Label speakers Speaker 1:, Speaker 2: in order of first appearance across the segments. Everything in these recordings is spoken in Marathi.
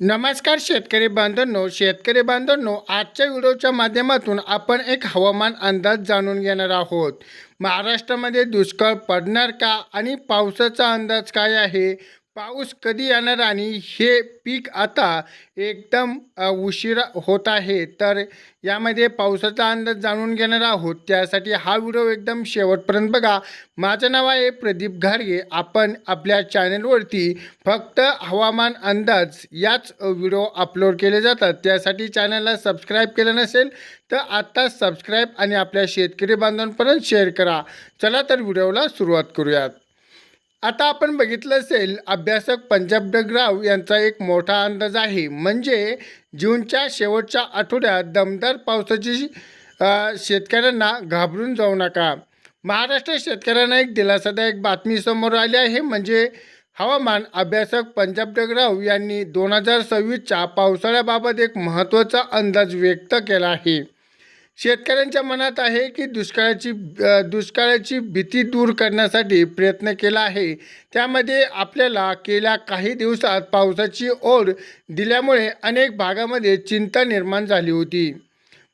Speaker 1: नमस्कार शेतकरी बांधवांनो, आजच्या व्हिडिओच्या माध्यमातून आपण एक हवामान अंदाज जाणून घेणार आहोत। महाराष्ट्रामध्ये दुष्काळ पडणार का आणि पावसाचा अंदाज काय आहे, पाऊस कधी येणार आणि हे पीक आता एकदम उशिरा होत आहे, तर यामध्ये पावसाचा अंदाज जाणून घेणार आहोत। त्यासाठी हा व्हिडिओ एकदम शेवटपर्यंत बघा। माझं नाव आहे प्रदीप घाडगे। आपण आपल्या चॅनलवरती फक्त हवामान अंदाज याच व्हिडिओ अपलोड केले जातात। त्यासाठी चॅनलला सबस्क्राईब केलं नसेल तर आता सबस्क्राईब आणि आपल्या शेतकरी बांधवांपर्यंत शेअर करा। चला तर व्हिडिओला सुरुवात करूयात। आता आपण बघितलं असेल, अभ्यासक पंजाब डगराव यांचा एक मोठा अंदाज आहे, म्हणजे जूनच्या शेवटच्या आठवड्यात दमदार पावसाची शेतकऱ्यांना घाबरून जाऊ नका। महाराष्ट्र शेतकऱ्यांना एक दिलासादायक बातमी समोर आली आहे, म्हणजे हवामान अभ्यासक पंजाब डगराव यांनी 2026च्या पावसाळ्याबाबत एक महत्त्वाचा अंदाज व्यक्त केला आहे। शेतकऱ्यांच्या मनात आहे की दुष्काळाची भीती दूर करण्यासाठी प्रयत्न केला आहे। त्यामध्ये आपल्याला गेल्या काही दिवसात पावसाची ओढ दिल्यामुळे अनेक भागामध्ये चिंता निर्माण झाली होती,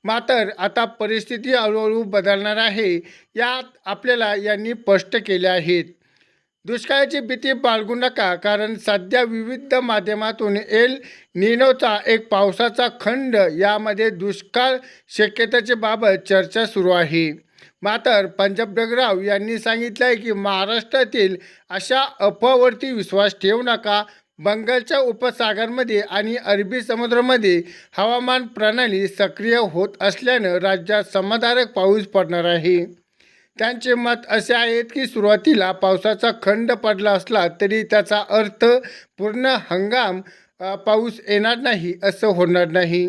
Speaker 1: मात्र आता परिस्थिती हळूहळू बदलणार आहे, यात आपल्याला यांनी स्पष्ट केले आहेत। दुष्काळाची भीती बाळगू नका, कारण सध्या विविध माध्यमातून एल निनोचा एक पावसाचा खंड यामध्ये दुष्काळ शक्यतेच्या बाबत चर्चा सुरू आहे। मात्र पंजाब डगराव यांनी सांगितले आहे की महाराष्ट्रातील अशा अफवावरती विश्वास ठेवू नका। बंगालच्या उपसागरामध्ये आणि अरबी समुद्रामध्ये हवामान प्रणाली सक्रिय होत असल्यानं राज्यात समाधानकारक पाऊस पडणार आहे। त्यांचे मत असे आहेत की सुरुवातीला पावसाचा खंड पडला असला तरी त्याचा अर्थ पूर्ण हंगाम पाऊस येणार नाही असं होणार नाही।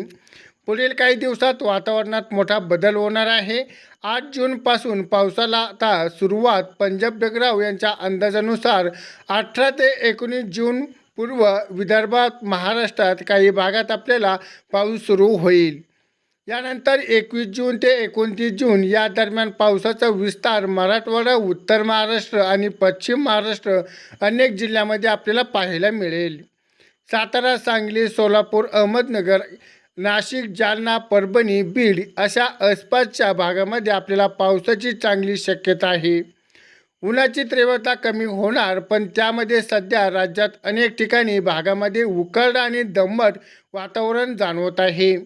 Speaker 1: पुढील काही दिवसात वातावरणात मोठा बदल होणार आहे। 8 जूनपासून पावसाला आता सुरुवात। पंजाब डगराव यांच्या अंदाजानुसार 18 ते 19 जून पूर्व विदर्भात, महाराष्ट्रात काही भागात आपल्याला पाऊस सुरू होईल। यानंतर 21 जून ते 29 जून या दरम्यान पावसाचा विस्तार मराठवाडा, उत्तर महाराष्ट्र आणि पश्चिम महाराष्ट्र अनेक जिल्ह्यामध्ये आपल्याला पाहायला मिळेल। सातारा, सांगली, सोलापूर, अहमदनगर, नाशिक, जालना, परभणी, बीड अशा आसपासच्या भागामध्ये आपल्याला पावसाची चांगली शक्यता आहे। उन्हाची तीव्रता कमी होणार, पण त्यामध्ये सध्या राज्यात अनेक ठिकाणी भागामध्ये उकरड आणि दमट वातावरण जाणवत आहे।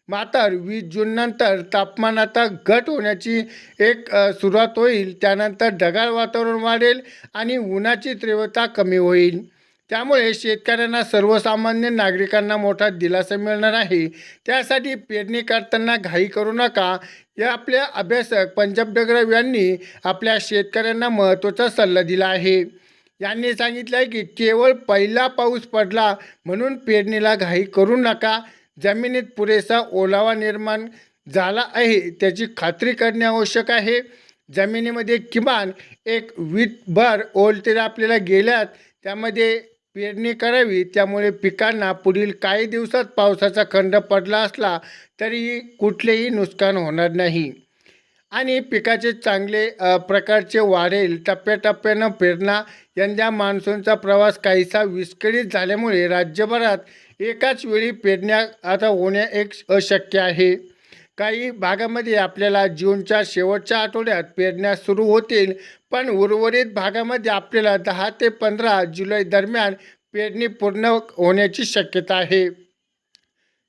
Speaker 1: मात्र 20 जूननंतर तापमानात घट होण्याची एक सुरुवात होईल। त्यानंतर ढगाळ वातावरण वाढेल आणि उन्हाची तीव्रता कमी होईल। त्यामुळे शेतकऱ्यांना, सर्वसामान्य नागरिकांना मोठा दिलासा मिळणार आहे। त्यासाठी पेरणी करताना घाई करू नका, या आपल्या अभ्यासक पंजाब डगराव यांनी आपल्या शेतकऱ्यांना महत्त्वाचा सल्ला दिला आहे। यांनी सांगितलं आहे की केवळ पहिला पाऊस पडला म्हणून पेरणीला घाई करू नका। जमिनीत पुरेसा ओलावा निर्माण झाला आहे त्याची खात्री करणे आवश्यक आहे। जमिनीमध्ये किमान एक वीटभर ओल तरी आपल्याला गेल्यात त्यामध्ये पेरणी करावी। त्यामुळे पिकांना पुढील काही दिवसात पावसाचा खंड पडला असला तरीही कुठलेही नुकसान होणार नाही आणि पिकाचे चांगले प्रकारचे वाढेल। टप्प्याटप्प्यानं पेरणा। यंदा मान्सूनचा प्रवास काहीसा विस्कळीत झाल्यामुळे राज्यभरात एकाच वेळी पेरण्या आता होणे एक अशक्य आहे। काही भागामध्ये आपल्याला जूनच्या शेवटच्या आठवड्यात पेरण्या सुरू होतील, पण उर्वरित भागामध्ये आपल्याला 10 ते 15 जुलै दरम्यान पेरणी पूर्ण होण्याची शक्यता आहे।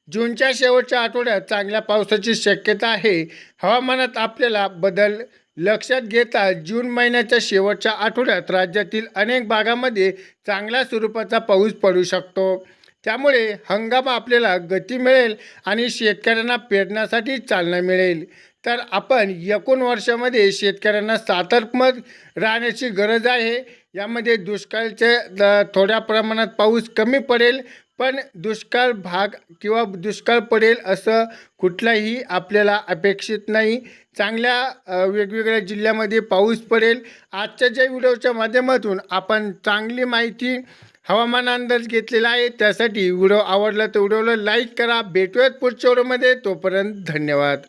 Speaker 1: जूनच्या शेवटच्या आठवड्यात चांगल्या पावसाची शक्यता आहे। हवामानात आपल्याला बदल लक्षात घेता जून महिन्याच्या शेवटच्या आठवड्यात राज्यातील अनेक भागामध्ये चांगल्या स्वरूपाचा पाऊस पडू शकतो। त्यामुळे हंगाम आपल्याला गती मिळेल आणि शेतकऱ्यांना पेरण्यासाठी चालना मिळेल। तर आपण एकूण वर्षामध्ये शेतकऱ्यांना सतर्क राहण्याची गरज आहे। यामध्ये दुष्काळाचे थोड्या प्रमाणात पाऊस कमी पडेल, पण दुष्काळ भाग किंवा दुष्काळ पडेल असं कुठलाही आपल्याला अपेक्षित नाही। चांगल्या वेगवेगळ्या जिल्ह्यामध्ये पाऊस पडेल। आजच्या ज्या व्हिडिओच्या माध्यमातून आपण चांगली माहिती हवामान अंदाज घेतलेला आहे, त्यासाठी व्हिडिओ आवडला तर व्हिडिओला लाईक करा। भेटूयात पुढच्या व्हिडिओमध्ये, तोपर्यंत धन्यवाद।